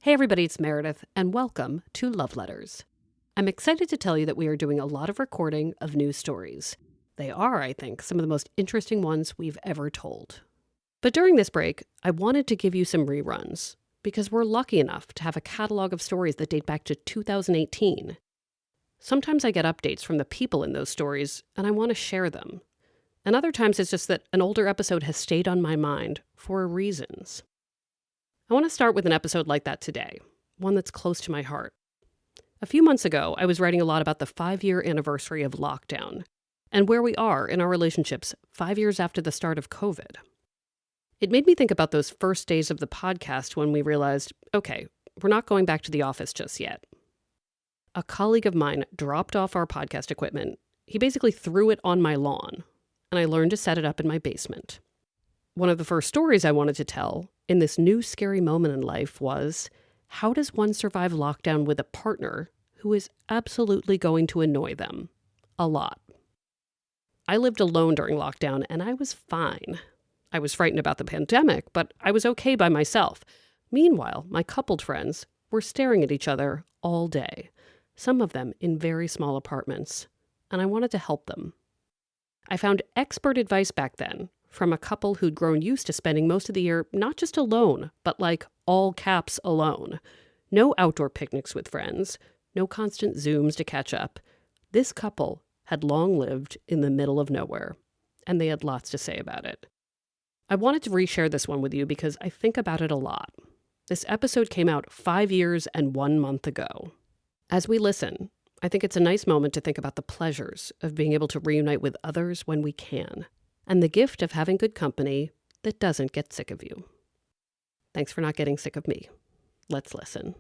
Hey everybody, it's Meredith, and welcome to Love Letters. I'm excited to tell you that we are doing a lot of recording of new stories. They are, I think, some of the most interesting ones we've ever told. But during this break, I wanted to give you some reruns, because we're lucky enough to have a catalog of stories that date back to 2018. Sometimes I get updates from the people in those stories, and I want to share them. And other times it's just that an older episode has stayed on my mind for reasons. I want to start with an episode like that today, one that's close to my heart. A few months ago, I was writing a lot about the 5-year anniversary of lockdown and where we are in our relationships 5 years after the start of COVID. It made me think about those first days of the podcast when we realized, okay, we're not going back to the office just yet. A colleague of mine dropped off our podcast equipment. He basically threw it on my lawn, and I learned to set it up in my basement. One of the first stories I wanted to tell in this new scary moment in life was, how does one survive lockdown with a partner who is absolutely going to annoy them? A lot. I lived alone during lockdown, and I was fine. I was frightened about the pandemic, but I was okay by myself. Meanwhile, my coupled friends were staring at each other all day, some of them in very small apartments, and I wanted to help them. I found expert advice back then from a couple who'd grown used to spending most of the year not just alone, but like all caps alone. No outdoor picnics with friends, no constant Zooms to catch up. This couple had long lived in the middle of nowhere, and they had lots to say about it. I wanted to reshare this one with you because I think about it a lot. This episode came out 5 years and 1 month ago. As we listen, I think it's a nice moment to think about the pleasures of being able to reunite with others when we can, and the gift of having good company that doesn't get sick of you. Thanks for not getting sick of me. Let's listen.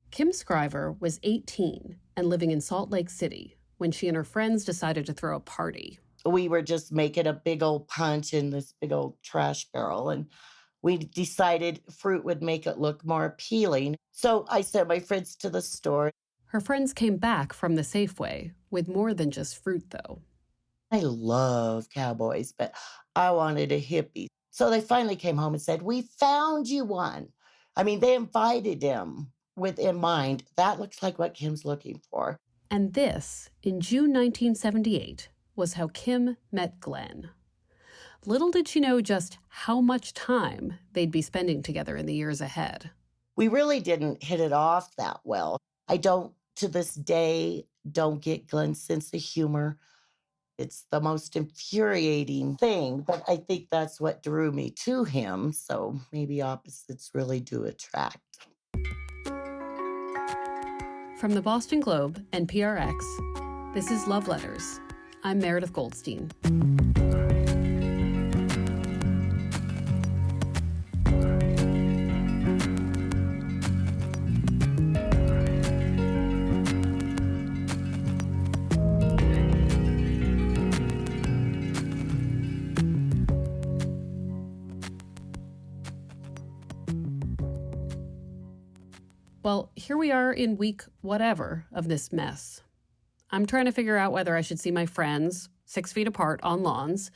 Kim Schryver was 18 and living in Salt Lake City when she and her friends decided to throw a party. We were just making a big old punch in this big old trash barrel, and we decided fruit would make it look more appealing. So I sent my friends to the store. Her friends came back from the Safeway with more than just fruit, though. I love cowboys, but I wanted a hippie. So they finally came home and said, "We found you one." I mean, they invited him with in mind, that looks like what Kim's looking for. And this, in June 1978, was how Kim met Glenn. Little did she know just how much time they'd be spending together in the years ahead. We really didn't hit it off that well. I don't, to this day, don't get Glenn's sense of humor. It's the most infuriating thing, but I think that's what drew me to him. So maybe opposites really do attract. From the Boston Globe and PRX, this is Love Letters. I'm Meredith Goldstein. Well, here we are in week whatever of this mess. I'm trying to figure out whether I should see my friends 6 feet apart on lawns.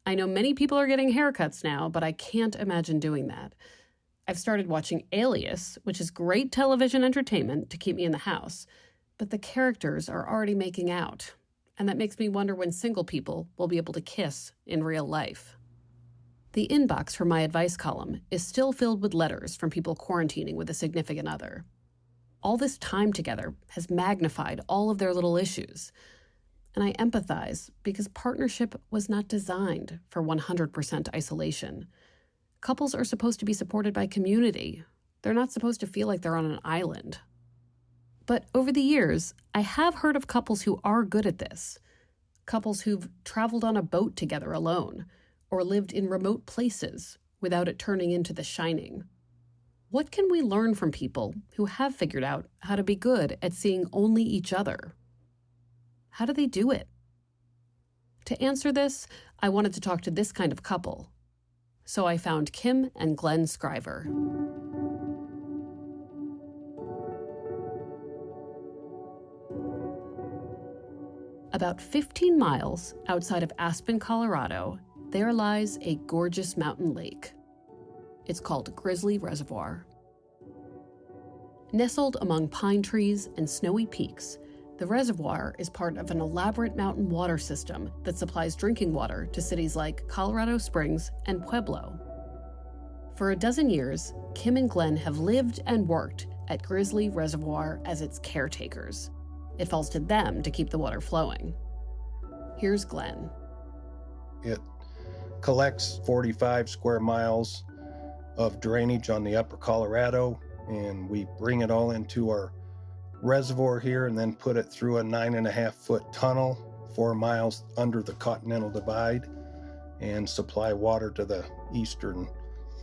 I know many people are getting haircuts now, but I can't imagine doing that. I've started watching Alias, which is great television entertainment to keep me in the house, but the characters are already making out, and that makes me wonder when single people will be able to kiss in real life. The inbox for my advice column is still filled with letters from people quarantining with a significant other. All this time together has magnified all of their little issues. And I empathize because partnership was not designed for 100% isolation. Couples are supposed to be supported by community. They're not supposed to feel like they're on an island. But over the years, I have heard of couples who are good at this. Couples who've traveled on a boat together alone, or lived in remote places without it turning into The Shining. What can we learn from people who have figured out how to be good at seeing only each other? How do they do it? To answer this, I wanted to talk to this kind of couple. So I found Kim and Glenn Schryver. About 15 miles outside of Aspen, Colorado, there lies a gorgeous mountain lake. It's called Grizzly Reservoir. Nestled among pine trees and snowy peaks, the reservoir is part of an elaborate mountain water system that supplies drinking water to cities like Colorado Springs and Pueblo. For a dozen years, Kim and Glenn have lived and worked at Grizzly Reservoir as its caretakers. It falls to them to keep the water flowing. Here's Glenn. It collects 45 square miles of drainage on the upper Colorado, and we bring it all into our reservoir here and then put it through a 9.5-foot tunnel 4 miles under the Continental Divide and supply water to the eastern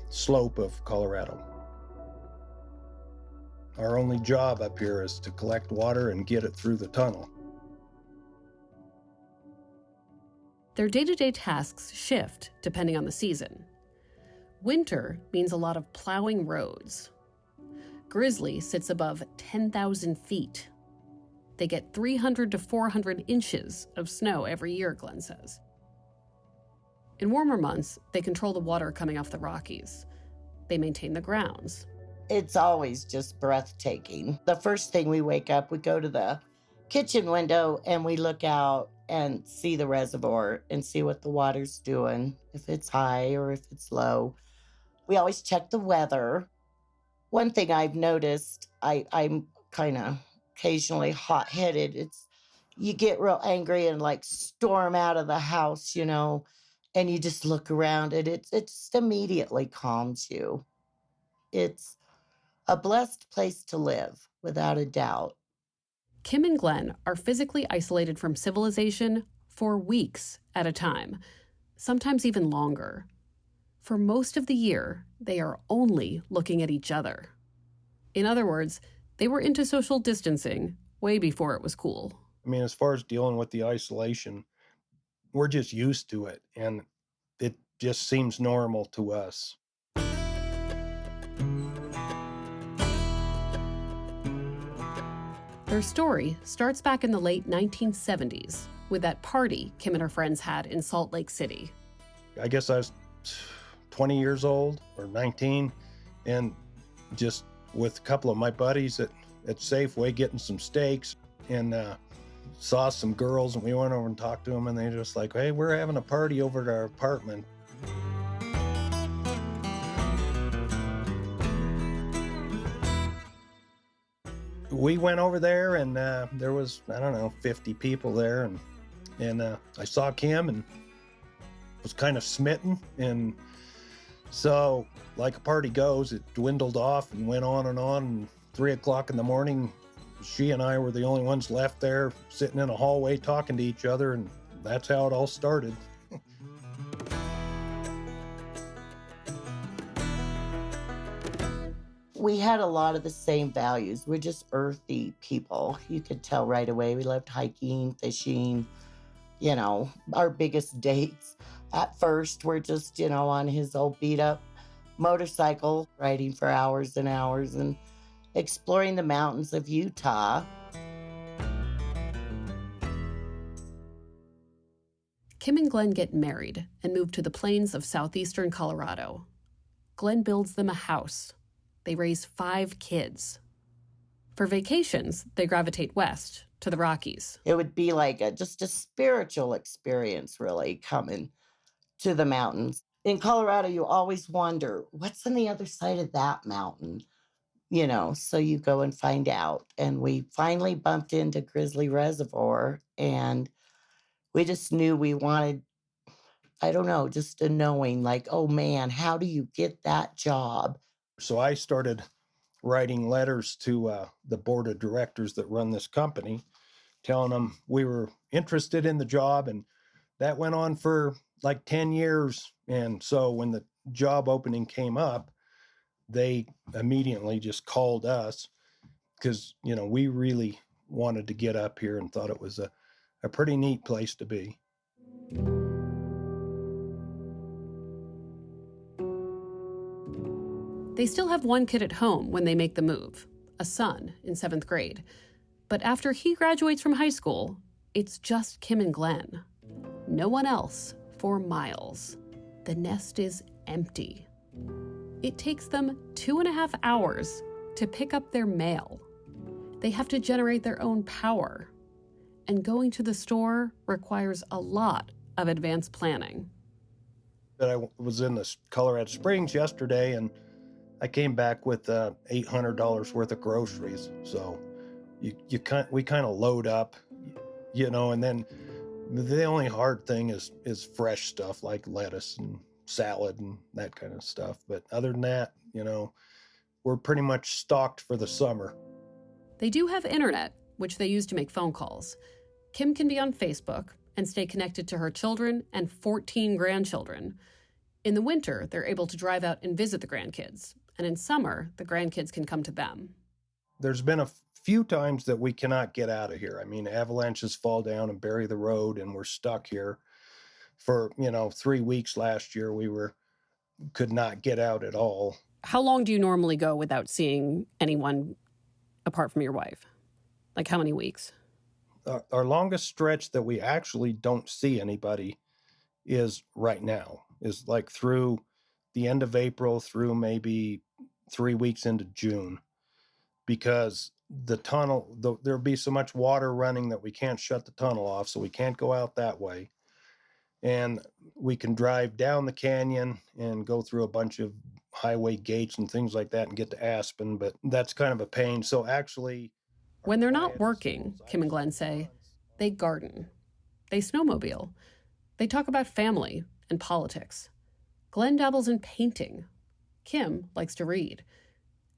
slope of Colorado. Our only job up here is to collect water and get it through the tunnel. Their day-to-day tasks shift depending on the season. Winter means a lot of plowing roads. Grizzly sits above 10,000 feet. They get 300 to 400 inches of snow every year, Glenn says. In warmer months, they control the water coming off the Rockies. They maintain the grounds. It's always just breathtaking. The first thing we wake up, we go to the kitchen window and we look out and see the reservoir and see what the water's doing, if it's high or if it's low. We always check the weather. One thing I've noticed, I'm kind of occasionally hot-headed. You get real angry and like storm out of the house, and you just look around and it just immediately calms you. It's a blessed place to live, without a doubt. Kim and Glenn are physically isolated from civilization for weeks at a time, sometimes even longer. For most of the year, they are only looking at each other. In other words, they were into social distancing way before it was cool. I mean, as far as dealing with the isolation, we're just used to it, and it just seems normal to us. Their story starts back in the late 1970s with that party Kim and her friends had in Salt Lake City. I guess I was 20 years old or 19, and just with a couple of my buddies at Safeway getting some steaks, and saw some girls, and we went over and talked to them, and they just like, hey, we're having a party over at our apartment. We went over there, and there was, 50 people there, and I saw Kim and was kind of smitten, and so like a party goes, it dwindled off and went on, and 3 o'clock in the morning, she and I were the only ones left there sitting in a hallway talking to each other, and that's how it all started. We had a lot of the same values. We're just earthy people. You could tell right away. We loved hiking, fishing, our biggest dates. At first, we're just, on his old beat up motorcycle, riding for hours and hours and exploring the mountains of Utah. Kim and Glenn get married and move to the plains of southeastern Colorado. Glenn builds them a house. They raise 5 kids. For vacations, they gravitate west to the Rockies. It would be like just a spiritual experience, really, coming to the mountains. In Colorado, you always wonder, what's on the other side of that mountain? So you go and find out. And we finally bumped into Grizzly Reservoir, and we just knew we wanted, just a knowing, like, oh man, how do you get that job? So I started writing letters to the board of directors that run this company, telling them we were interested in the job, and that went on for like 10 years. And so when the job opening came up, they immediately just called us because, we really wanted to get up here and thought it was a pretty neat place to be. They still have one kid at home when they make the move, a son in 7th grade. But after he graduates from high school, It's just Kim and Glenn. No one else for miles. The nest is empty. It takes them 2.5 hours to pick up their mail. They have to generate their own power. And going to the store requires a lot of advanced planning. I was in the Colorado Springs yesterday, and I came back with $800 worth of groceries. So we kind of load up, and then the only hard thing is fresh stuff like lettuce and salad and that kind of stuff. But other than that, we're pretty much stocked for the summer. They do have internet, which they use to make phone calls. Kim can be on Facebook and stay connected to her children and 14 grandchildren. In the winter, they're able to drive out and visit the grandkids. And in summer, the grandkids can come to them. There's been a few times that we cannot get out of here. I mean, avalanches fall down and bury the road, and we're stuck here. For, 3 weeks last year, could not get out at all. How long do you normally go without seeing anyone apart from your wife? Like how many weeks? Our longest stretch that we actually don't see anybody is right now, is like through the end of April through maybe 3 weeks into June, because the tunnel, there'll be so much water running that we can't shut the tunnel off, so we can't go out that way. And we can drive down the canyon and go through a bunch of highway gates and things like that and get to Aspen, but that's kind of a pain. So actually, when they're not working, Kim and Glenn say, they garden, they snowmobile, they talk about family and politics. Glenn dabbles in painting. Kim likes to read.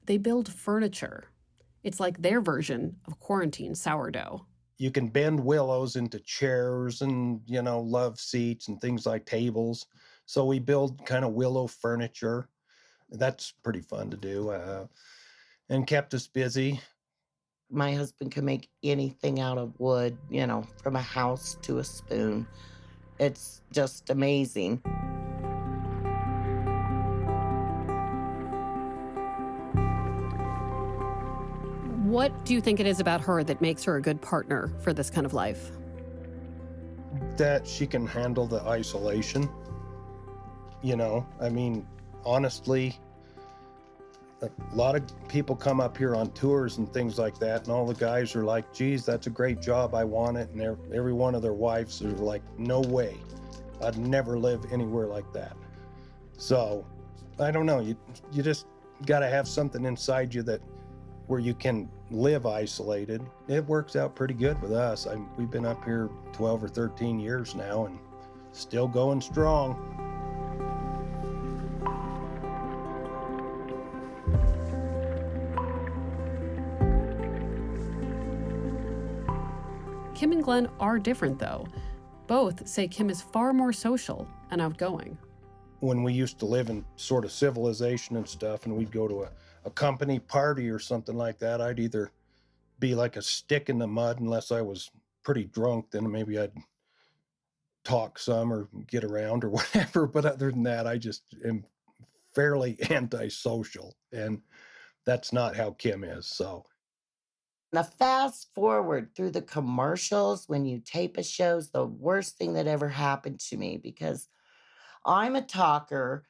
They build furniture. It's like their version of quarantine sourdough. You can bend willows into chairs and, love seats and things like tables. So we build kind of willow furniture. That's pretty fun to do, and kept us busy. My husband can make anything out of wood, from a house to a spoon. It's just amazing. What do you think it is about her that makes her a good partner for this kind of life? That she can handle the isolation. Honestly, a lot of people come up here on tours and things like that, and all the guys are like, geez, that's a great job, I want it. And every one of their wives are like, no way, I'd never live anywhere like that. So, I don't know, you just got to have something inside you where you can live isolated. It works out pretty good with us. We've been up here 12 or 13 years now and still going strong. Kim and Glenn are different, though. Both say Kim is far more social and outgoing. When we used to live in sort of civilization and stuff, and we'd go to a company party or something like that, I'd either be like a stick in the mud unless I was pretty drunk, then maybe I'd talk some or get around or whatever. But other than that, I just am fairly antisocial, and that's not how Kim is, so. Now, fast forward through the commercials when you tape a show is the worst thing that ever happened to me, because I'm a talker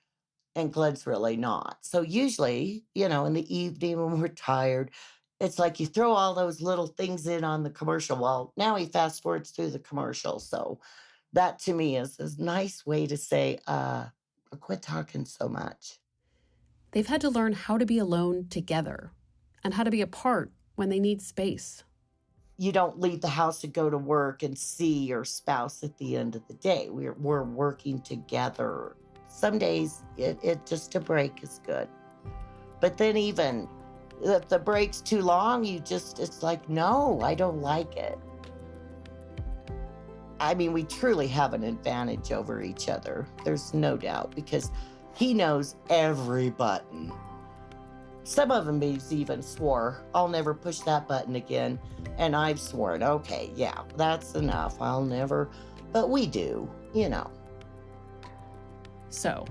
and Glenn's really not. So usually, in the evening when we're tired, it's like you throw all those little things in on the commercial. Well, now he fast forwards through the commercial. So that to me is a nice way to say, quit talking so much. They've had to learn how to be alone together and how to be apart when they need space. You don't leave the house to go to work and see your spouse at the end of the day. We're working together. Some days it just a break is good. But then even if the break's too long, it's like, no, I don't like it. I mean, we truly have an advantage over each other. There's no doubt, because he knows every button. Some of them he's even swore, I'll never push that button again. And I've sworn, okay, yeah, that's enough. I'll never, but we do, So,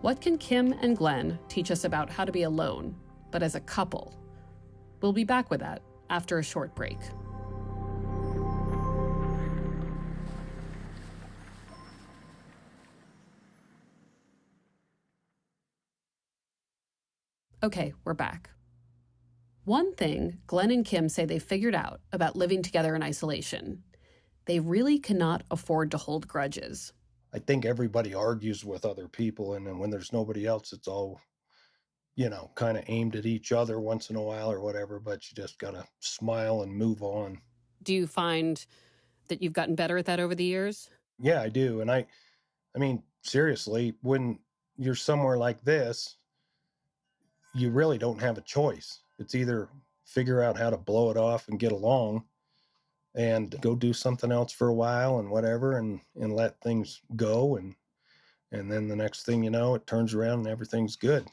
what can Kim and Glenn teach us about how to be alone, but as a couple? We'll be back with that after a short break. Okay, we're back. One thing Glenn and Kim say they figured out about living together in isolation: they really cannot afford to hold grudges. I think everybody argues with other people, and then when there's nobody else, it's all, kind of aimed at each other once in a while or whatever, but you just got to smile and move on. Do you find that you've gotten better at that over the years? Yeah, I do. And I mean, seriously, when you're somewhere like this, you really don't have a choice. It's either figure out how to blow it off and get along and go do something else for a while and whatever and let things go and then the next thing you know, it turns around and everything's good.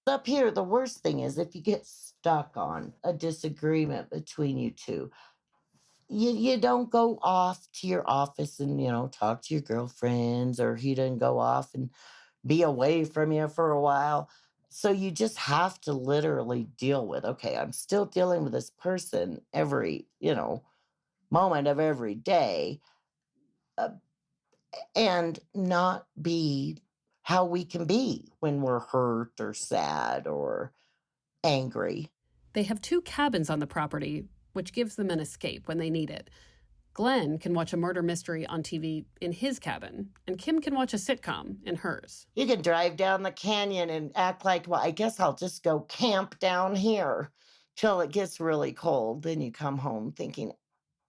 Up here, the worst thing is if you get stuck on a disagreement between you two, you don't go off to your office and, talk to your girlfriends, or he doesn't go off and be away from you for a while. So you just have to literally deal with, okay, I'm still dealing with this person every, moment of every day, uh, and not be how we can be when we're hurt or sad or angry. They have 2 cabins on the property, which gives them an escape when they need it. Glenn can watch a murder mystery on TV in his cabin, and Kim can watch a sitcom in hers. You can drive down the canyon and act like, well, I guess I'll just go camp down here till it gets really cold. Then you come home thinking,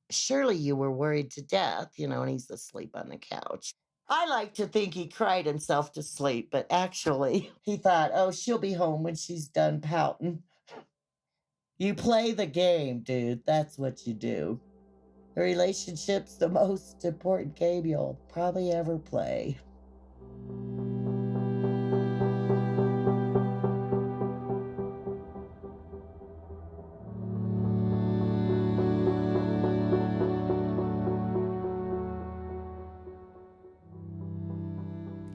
surely you were worried to death, and he's asleep on the couch. I like to think he cried himself to sleep, but actually he thought, oh, she'll be home when she's done pouting. You play the game, dude. That's what you do. A relationship's the most important game you'll probably ever play.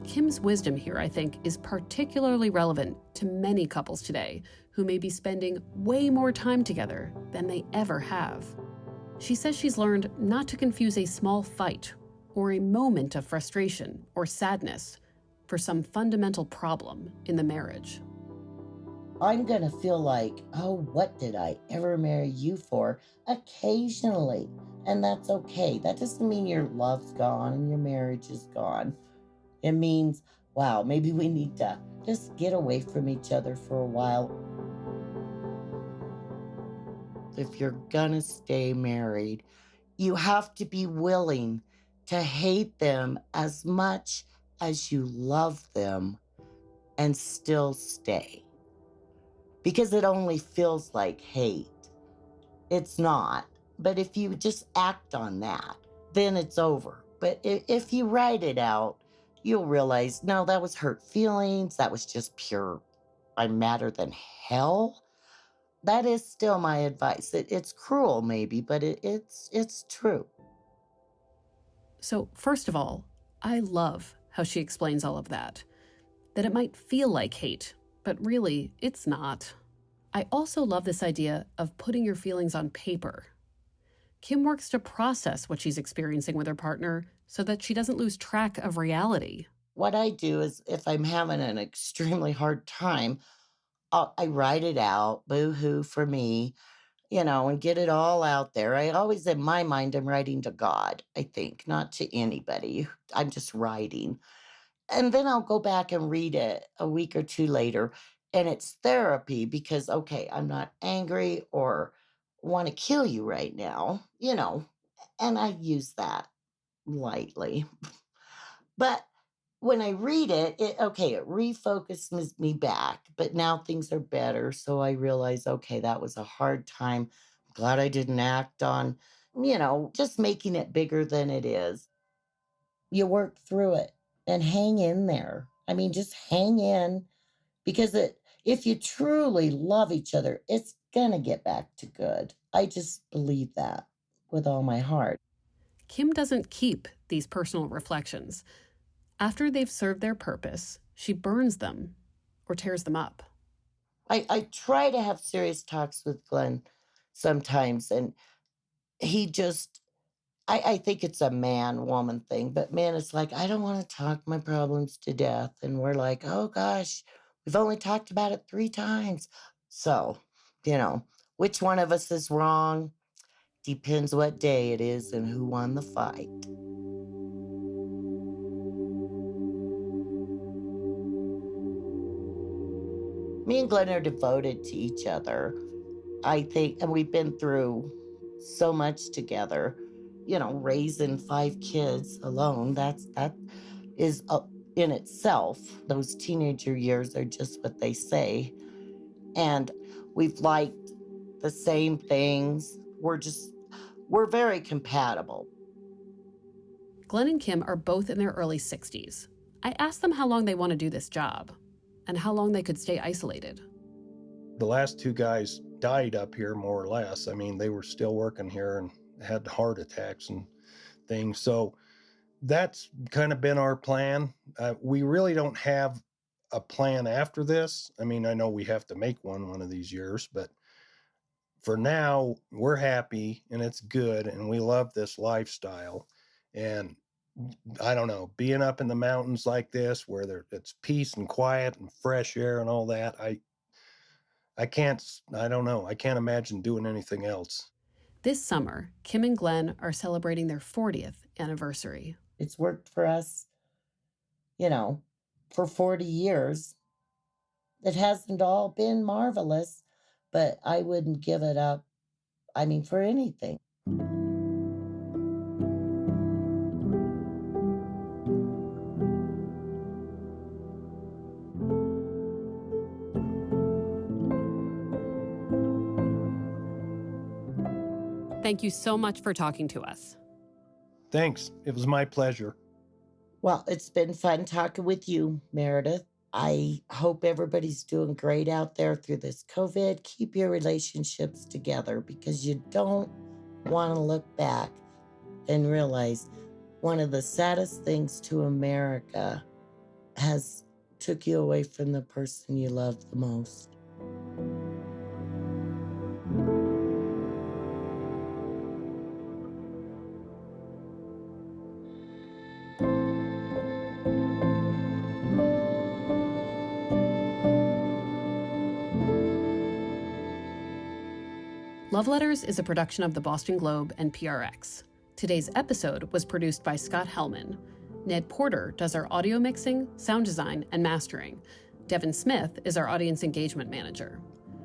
Kim's wisdom here, I think, is particularly relevant to many couples today who may be spending way more time together than they ever have. She says she's learned not to confuse a small fight or a moment of frustration or sadness for some fundamental problem in the marriage. I'm going to feel like, oh, what did I ever marry you for? Occasionally. And that's okay. That doesn't mean your love's gone and your marriage is gone. It means, wow, maybe we need to just get away from each other for a while. If you're gonna stay married, you have to be willing to hate them as much as you love them and still stay. Because it only feels like hate. It's not. But if you just act on that, then it's over. But if you write it out, you'll realize, no, that was hurt feelings. That was just pure, I'm madder than hell. That is still my advice. It's cruel, maybe, but it's true. So, first of all, I love how she explains all of that. That it might feel like hate, but really, it's not. I also love this idea of putting your feelings on paper. Kim works to process what she's experiencing with her partner so that she doesn't lose track of reality. What I do is if I'm having an extremely hard time, I write it out, boo-hoo for me, and get it all out there. I always, in my mind, I'm writing to God, I think, not to anybody. I'm just writing. And then I'll go back and read it a week or two later. And it's therapy because, okay, I'm not angry or want to kill you right now, and I use that lightly. But when I read it, it refocuses me back. But now things are better. So I realize, okay, that was a hard time. Glad I didn't act on, just making it bigger than it is. You work through it and hang in there. I mean, just hang in because if you truly love each other, it's going to get back to good. I just believe that with all my heart. Kim doesn't keep these personal reflections. After they've served their purpose, she burns them or tears them up. I try to have serious talks with Glenn sometimes, and he just, I think it's a man-woman thing, but man, it's like, I don't want to talk my problems to death. And we're like, oh gosh, We've only talked about it 3 times. So, which one of us is wrong depends what day it is and who won the fight. Me and Glenn are devoted to each other, I think, and we've been through so much together. Raising 5 kids alone, that is in itself, those teenager years are just what they say. And we've liked the same things. We're very compatible. Glenn and Kim are both in their early 60s. I asked them how long they want to do this job and how long they could stay isolated. The last 2 guys died up here, more or less. I mean, they were still working here and had heart attacks and things. So that's kind of been our plan. We really don't have a plan after this. I mean, I know we have to make one of these years, but for now, we're happy and it's good and we love this lifestyle. And I don't know, being up in the mountains like this where it's peace and quiet and fresh air and all that, I can't imagine doing anything else. This summer, Kim and Glenn are celebrating their 40th anniversary. It's worked for us, for 40 years. It hasn't all been marvelous, but I wouldn't give it up, for anything. Thank you so much for talking to us. Thanks. It was my pleasure. Well, it's been fun talking with you, Meredith. I hope everybody's doing great out there through this COVID. Keep your relationships together because you don't want to look back and realize one of the saddest things to America has took you away from the person you love the most. Love Letters is a production of the Boston Globe and PRX. Today's episode was produced by Scott Hellman. Ned Porter does our audio mixing, sound design, and mastering. Devin Smith is our audience engagement manager.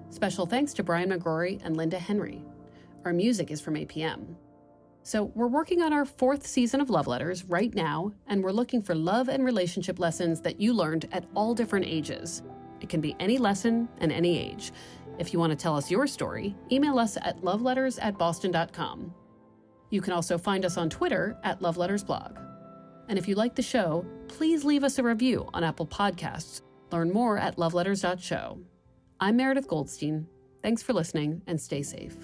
Special thanks to Brian McGrory and Linda Henry. Our music is from APM. So we're working on our 4th season of Love Letters right now, and we're looking for love and relationship lessons that you learned at all different ages. It can be any lesson and any age. If you want to tell us your story, email us at loveletters@boston.com. You can also find us on Twitter at lovelettersblog. And if you like the show, please leave us a review on Apple Podcasts. Learn more at loveletters.show. I'm Meredith Goldstein. Thanks for listening and stay safe.